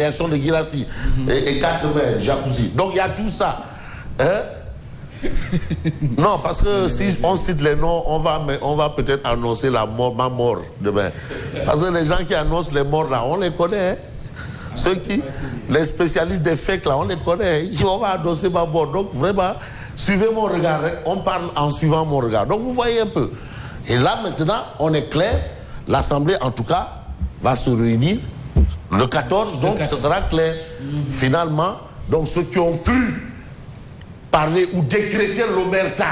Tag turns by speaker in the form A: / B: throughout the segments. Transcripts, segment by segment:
A: réaction de Guirassy et 4 mères, jacuzzi. Donc il y a tout ça. Hein? Non, parce que si on cite les noms, on va peut-être annoncer ma mort demain. Parce que les gens qui annoncent les morts là, on les connaît. Hein? Les spécialistes des fakes là, on les connaît. On va annoncer ma mort. Donc vraiment, suivez mon regard. Hein? On parle en suivant mon regard. Donc vous voyez un peu. Et là maintenant, on est clair. L'Assemblée, en tout cas, va se réunir le 14. Donc ce sera clair. Finalement, donc ceux qui ont pu parler ou décréter l'omerta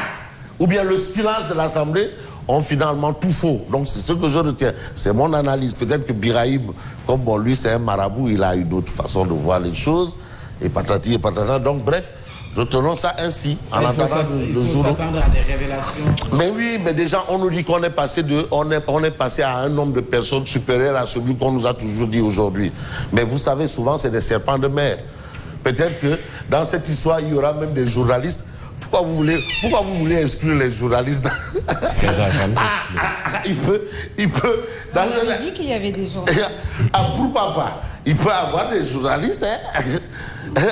A: ou bien le silence de l'Assemblée ont finalement tout faux. Donc c'est ce que je retiens. C'est mon analyse. Peut-être que Birahim, comme bon, lui c'est un marabout, il a une autre façon de voir les choses. Et patati et patata. Donc bref, retenons ça ainsi. En attendant le jour.
B: S'attendre à des révélations.
A: Mais oui, mais déjà on nous dit qu'on est passé on est passé à un nombre de personnes supérieur à celui qu'on nous a toujours dit aujourd'hui. Mais vous savez, souvent c'est des serpents de mer. Peut-être que dans cette histoire, il y aura même des journalistes. Pourquoi vous voulez exclure les journalistes? Il peut.
C: On avait dit qu'il y avait des journalistes.
A: Pourquoi pas? Il peut y avoir des journalistes. Hein?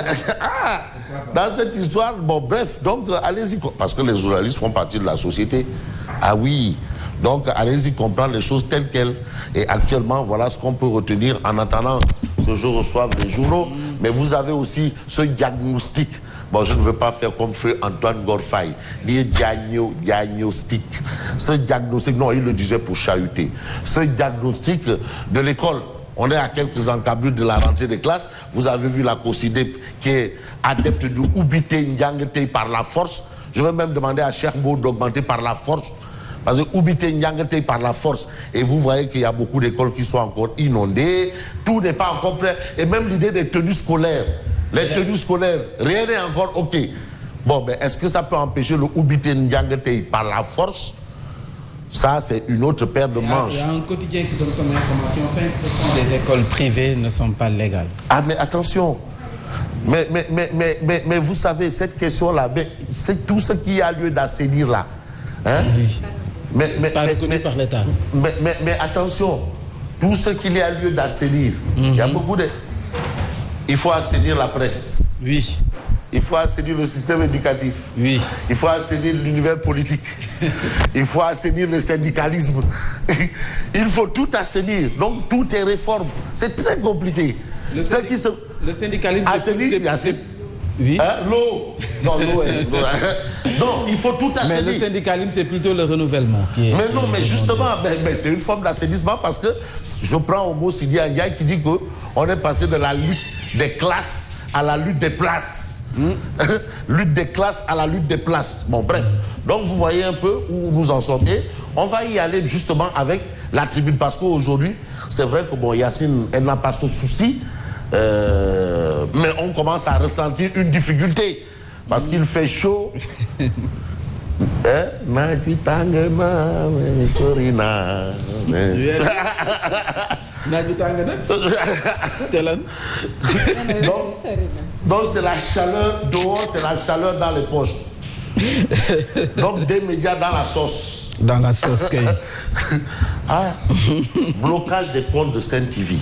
A: Dans cette histoire, bon, bref, donc allez-y, parce que les journalistes font partie de la société. Ah oui. Donc allez-y comprendre les choses telles quelles. Et actuellement, voilà ce qu'on peut retenir en attendant que je reçoive les journaux. Mais vous avez aussi ce diagnostic. Bon, je ne veux pas faire comme fait Antoine Gorfaï, dire diagnostic. Ce diagnostic, non, il le disait pour chahuter. Ce diagnostic de l'école, on est à quelques encablures de la rentrée des classes. Vous avez vu la COSIDEP qui est adepte de Oubite Ndiangete par la force. Je vais même demander à Cheikh Mbo d'augmenter par la force. Parce que Oubite Ndiangete par la force. Et vous voyez qu'il y a beaucoup d'écoles qui sont encore inondées. Tout n'est pas encore prêt. Et même l'idée des tenues scolaires. Les tenues scolaires, rien n'est encore OK. Bon, mais est-ce que ça peut empêcher le Oubite Ndiangete par la force? Ça, c'est une autre paire de manches.
B: Il y a un quotidien qui donne comme information 5% des écoles privées ne sont pas légales.
A: Ah, mais attention. Mais vous savez, cette question-là, c'est tout ce qui a lieu d'assainir là. Hein?
B: Oui. Pas reconnu par l'État.
A: Mais attention, tout ce qu'il y a lieu d'assainir, il y a beaucoup de... Il faut assainir la presse.
B: Oui.
A: Il faut assainir le système éducatif.
B: Oui.
A: Il faut assainir l'univers politique. Il faut assainir le syndicalisme. Il faut tout assainir. Donc, tout est réforme. C'est très compliqué.
B: Le syndicalisme,
A: assainir,
B: oui.
A: Hein? L'eau. Non, l'eau est... Non, il faut tout assainir.
B: Mais le syndicalisme, c'est plutôt le renouvellement. Qui est
A: mais justement, c'est une forme d'assainissement parce que je prends au mot Sidi Ndiaye qui dit qu'on est passé de la lutte des classes à la lutte des places. Lutte des classes à la lutte des places. Bon, bref. Donc, vous voyez un peu où nous en sommes. Et on va y aller justement avec la tribune. Parce qu'aujourd'hui, c'est vrai que bon, Yacine, elle n'a pas ce souci. Mais on commence à ressentir une difficulté. Parce qu'il fait chaud. Donc c'est la chaleur dehors, c'est la chaleur dans les poches. Donc des médias dans la sauce.
B: Dans la sauce.
A: Blocage des comptes de Sen TV.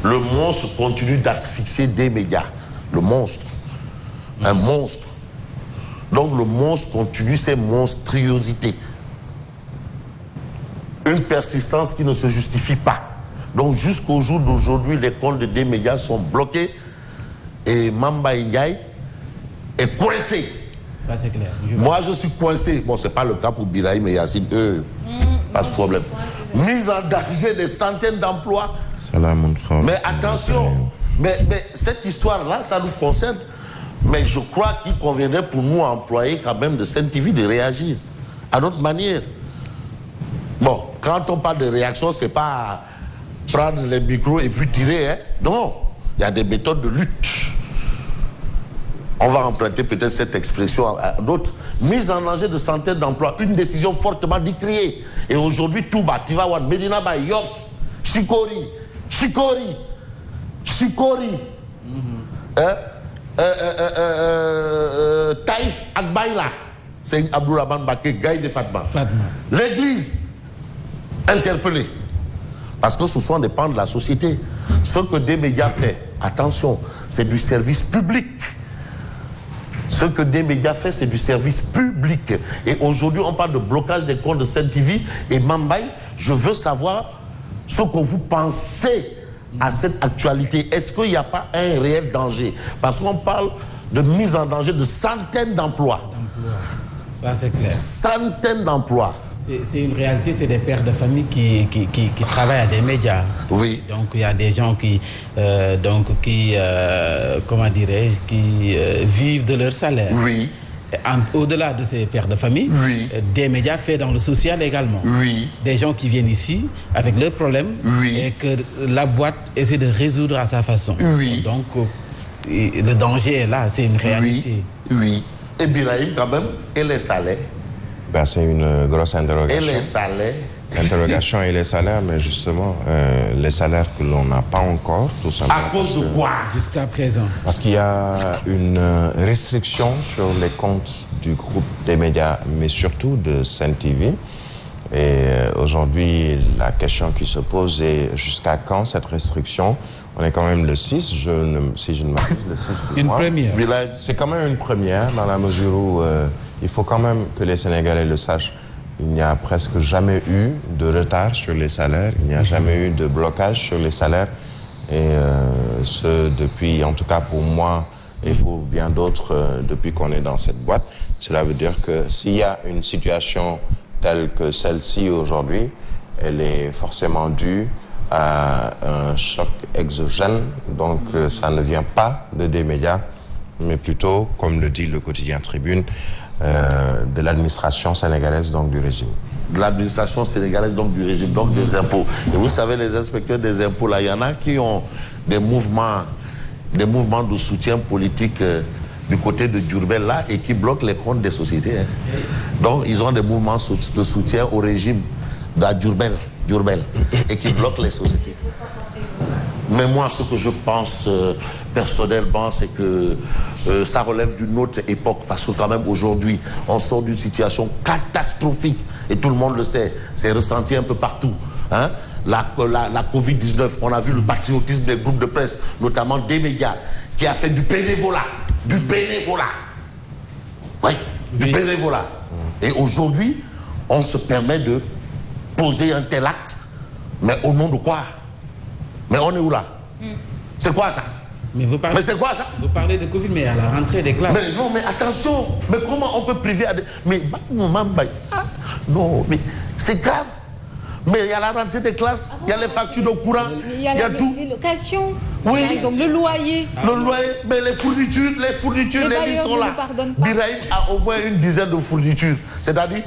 A: Le monstre continue d'asphyxier des médias. Le monstre. Un monstre. Donc le monstre continue ses monstruosités. Une persistance qui ne se justifie pas. Donc jusqu'au jour d'aujourd'hui, les comptes des médias sont bloqués et Mamba Ndiaye est coincé.
B: Ça c'est clair.
A: Moi je suis coincé. Bon, c'est pas le cas pour Birahim et Yacine. Pas de problème. Mise en danger des centaines d'emplois. Mais attention, mais cette histoire-là, ça nous concerne. Mais je crois qu'il conviendrait pour nous employés quand même de Sen TV de réagir à notre manière. Bon, quand on parle de réaction, c'est pas prendre les micros et puis tirer. Hein? Non, il y a des méthodes de lutte. On va emprunter peut-être cette expression à d'autres. Mise en danger de centaines d'emplois, une décision fortement décriée. Et aujourd'hui, tout bas, Tivaouane, Medina Baye, Yoff, Chikori. Taïf Akbaïla, c'est Abdourahmane Baké, Gaï de Fatma. L'église interpellée. Parce que ce sont des pans de la société. Ce que des médias fait, attention, c'est du service public. Ce que des médias fait, c'est du service public. Et aujourd'hui, on parle de blocage des comptes de Sen TV et Mambaye. Je veux savoir ce que vous pensez à cette actualité. Est-ce qu'il n'y a pas un réel danger? Parce qu'on parle de mise en danger de centaines d'emplois.
B: Ça, c'est clair.
A: Centaines d'emplois.
B: C'est une réalité, c'est des pères de famille qui travaillent à des médias.
A: Oui.
B: Donc il y a des gens comment dirais-je, qui vivent de leur salaire.
A: Oui.
B: Au-delà de ces pères de famille,
A: oui.
B: Des médias faits dans le social également.
A: Oui.
B: Des gens qui viennent ici avec leurs problèmes
A: oui.
B: et que la boîte essaie de résoudre à sa façon.
A: Oui.
B: Donc le danger est là, c'est une réalité.
A: Oui. Oui. Et Birahim quand même, et les salaires?
D: Ben, c'est une grosse interrogation.
A: Et les salaires?
D: L'interrogation et les salaires, mais justement, les salaires que l'on n'a pas encore, tout simplement.
A: À cause de quoi?
B: Jusqu'à présent.
D: Parce qu'il y a une restriction sur les comptes du groupe des médias, mais surtout de Sen TV. Et aujourd'hui, la question qui se pose est jusqu'à quand cette restriction? On est quand même le 6, si je ne m'abuse, le 6 du mois.
B: Une première.
D: C'est quand même une première dans la mesure où il faut quand même que les Sénégalais le sachent. Il n'y a presque jamais eu de retard sur les salaires, il n'y a jamais eu de blocage sur les salaires. Et ce, depuis, en tout cas pour moi et pour bien d'autres, depuis qu'on est dans cette boîte, cela veut dire que s'il y a une situation telle que celle-ci aujourd'hui, elle est forcément due à un choc exogène. Donc ça ne vient pas des médias, mais plutôt, comme le dit le quotidien Tribune, de l'administration sénégalaise, donc du régime.
A: De l'administration sénégalaise, donc du régime, donc des impôts. Et vous savez, les inspecteurs des impôts, là, il y en a qui ont des mouvements de soutien politique du côté de Diourbel, là, et qui bloquent les comptes des sociétés. Hein. Donc, ils ont des mouvements de soutien au régime de Diourbel, et qui bloquent les sociétés. Mais moi, ce que je pense personnellement, c'est que ça relève d'une autre époque. Parce que quand même, aujourd'hui, on sort d'une situation catastrophique. Et tout le monde le sait. C'est ressenti un peu partout. Hein? La Covid-19, on a vu le patriotisme des groupes de presse, notamment des médias, qui a fait du bénévolat. Du bénévolat. Oui, du bénévolat. Et aujourd'hui, on se permet de poser un tel acte. Mais au nom de quoi? Mais on est où là? C'est quoi ça?
B: Mais
A: c'est quoi ça?
B: Vous parlez de Covid, mais à la rentrée des classes.
A: Mais non, mais attention. Mais comment on peut priver à des... Mais non, mais c'est grave. Mais il y a la rentrée des classes, il y a les factures de courant, il y a tout.
C: Les locations,
A: oui.
C: Par exemple, le loyer.
A: Le loyer, mais les fournitures, les listes sont là. Birahim a au moins une dizaine de fournitures. C'est-à-dire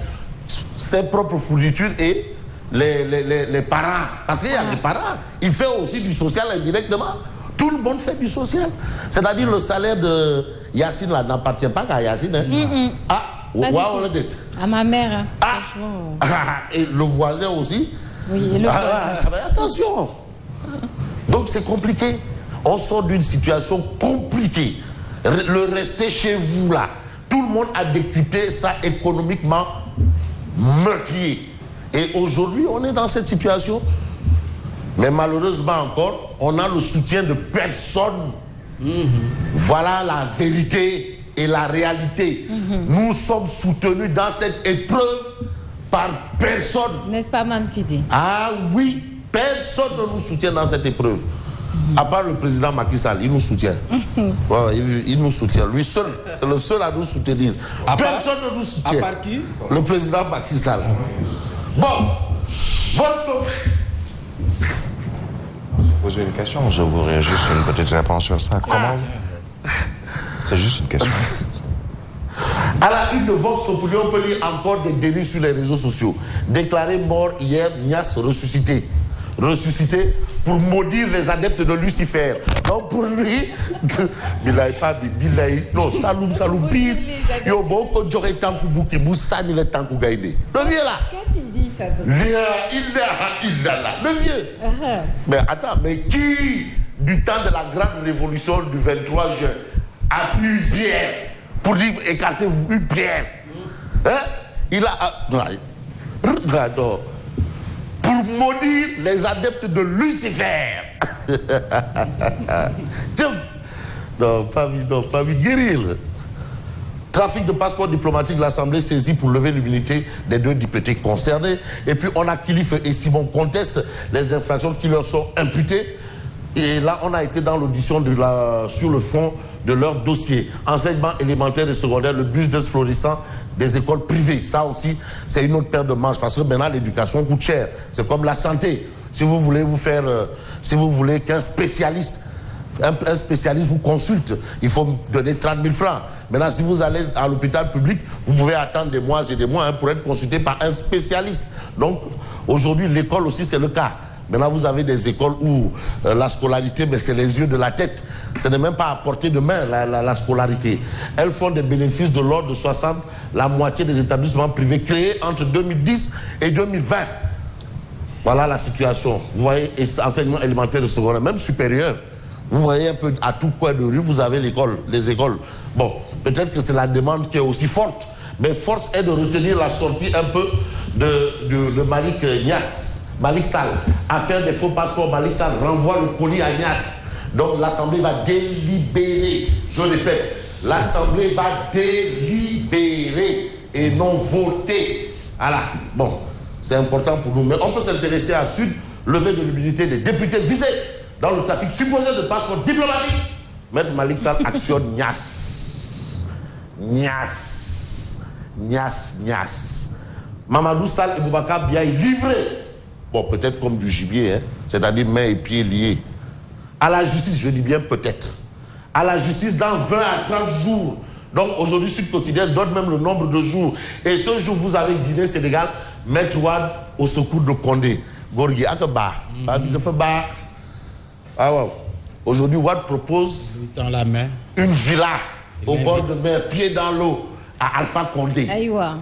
A: ses propres fournitures et les parents. Parce qu'il y a les parents. Il fait aussi du social indirectement. Tout le monde fait du social. C'est-à-dire le salaire de Yacine là n'appartient pas qu'à Yacine. Hein? Ah, on le dit.
C: À ma mère.
A: Et le voisin aussi.
C: Oui, et le voisin.
A: Mais attention. Donc c'est compliqué. On sort d'une situation compliquée. Le rester chez vous là. Tout le monde a décrypté ça économiquement meurtrier. Et aujourd'hui, on est dans cette situation. Mais malheureusement encore, on a le soutien de personne. Voilà la vérité et la réalité. Nous sommes soutenus dans cette épreuve par personne.
C: N'est-ce pas, Mme Sidi?
A: Ah oui, personne ne nous soutient dans cette épreuve. À part le président Macky Sall, il nous soutient. Ouais, il nous soutient. Lui seul, c'est le seul à nous soutenir. Personne ne nous soutient.
B: À part qui?
A: Le président Macky Sall. Bon, votre...
D: Poser une question, je voudrais juste une petite réponse sur ça. Comment? C'est juste une question.
A: À la une de Vox Populi, on peut lire encore des délits sur les réseaux sociaux. Déclaré mort hier, Niasse ressuscité. Ressuscité pour maudire les adeptes de Lucifer. Donc pour lui, Bilaï pas Bilaï, non, Saloum, pire. Yo, bon, quand j'aurais tant que bouki, Moussa, il est tant que gaïné. Le vieux là.
C: Qu'a-t-il dit, Fabrice?
A: Le vieux. Mais attends, mais qui, du temps de la grande révolution du 23 juin, a pris une pierre pour dire écartez-vous, une pierre? Hein? Il a. Regardons. Pour maudire les adeptes de Lucifer. Non, pas guérir. Trafic de passeports diplomatiques, l'Assemblée saisie pour lever l'immunité des 2 députés concernés. Et puis on a Kilifeu et Simon contestent les infractions qui leur sont imputées. Et là, on a été dans l'audition sur le fond de leur dossier. Enseignement élémentaire et secondaire, le business florissant des écoles privées. Ça aussi, c'est une autre paire de manches parce que maintenant, l'éducation coûte cher. C'est comme la santé. Si vous voulez qu'un spécialiste, un spécialiste vous consulte, il faut donner 30 000 francs. Maintenant, si vous allez à l'hôpital public, vous pouvez attendre des mois et des mois pour être consulté par un spécialiste. Donc, aujourd'hui, l'école aussi, c'est le cas. Maintenant, vous avez des écoles où la scolarité, mais c'est les yeux de la tête. Ce n'est même pas à portée de main, la scolarité. Elles font des bénéfices de l'ordre de 60, la moitié des établissements privés créés entre 2010 et 2020. Voilà la situation. Vous voyez, enseignement élémentaire et secondaire, même supérieur. Vous voyez un peu à tout coin de rue, vous avez les écoles. Bon, peut-être que c'est la demande qui est aussi forte, mais force est de retenir la sortie un peu de Malik Niass. Malik Sall, affaire des faux passeports, Malik Sall renvoie le colis à Niass. Donc l'Assemblée va délibérer. Je répète, l'Assemblée va délibérer et non voter. Voilà, bon, c'est important pour nous. Mais on peut s'intéresser à Sud, levée de l'immunité des députés visés dans le trafic supposé de passeports diplomatiques. Maître Malik Sall actionne Niass. Mamadou Sall et Boubacar Biaye livrés. Bon, peut-être comme du gibier, hein, c'est-à-dire mains et pieds liés. À la justice, je dis bien peut-être. À la justice dans 20 à 30 jours. Donc aujourd'hui, Sud Quotidien donne même le nombre de jours. Et ce jour, vous avez Guinée-Sénégal, Maître Wade au secours de Condé. Gorgui, Akaba, aujourd'hui, Wade propose une villa au bord de mer, pied dans l'eau, à Alpha Condé.
C: Aïwa.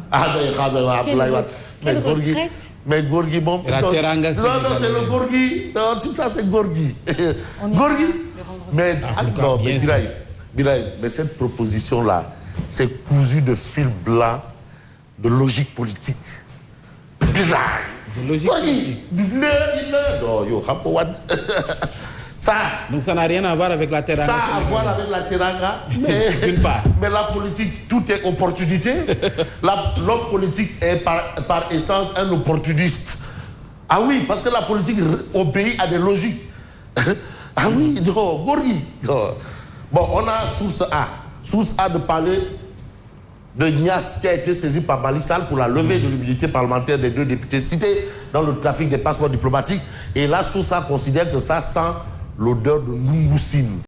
A: Mais Gorgui, bon. Non, c'est le Gorgui. Non, tout ça, c'est Gorgui. Gorgui. Mais, Bilaï, mais cette proposition-là, c'est cousu de fil blanc de logique politique. Bizarre.
B: De logique politique. Donc ça n'a rien à voir avec la teranga.
A: Ça a à voir avec la teranga, mais la politique, tout est opportunité. L'homme politique est par essence un opportuniste. Ah oui, parce que la politique obéit à des logiques. Ah oui, Gorgui. Bon, on a source A. Source A de parler de Niass qui a été saisi par Malik Sall pour la levée de l'immunité parlementaire des 2 députés cités dans le trafic des passeports diplomatiques. Et la source A considère que ça sent l'odeur de Nungoussine.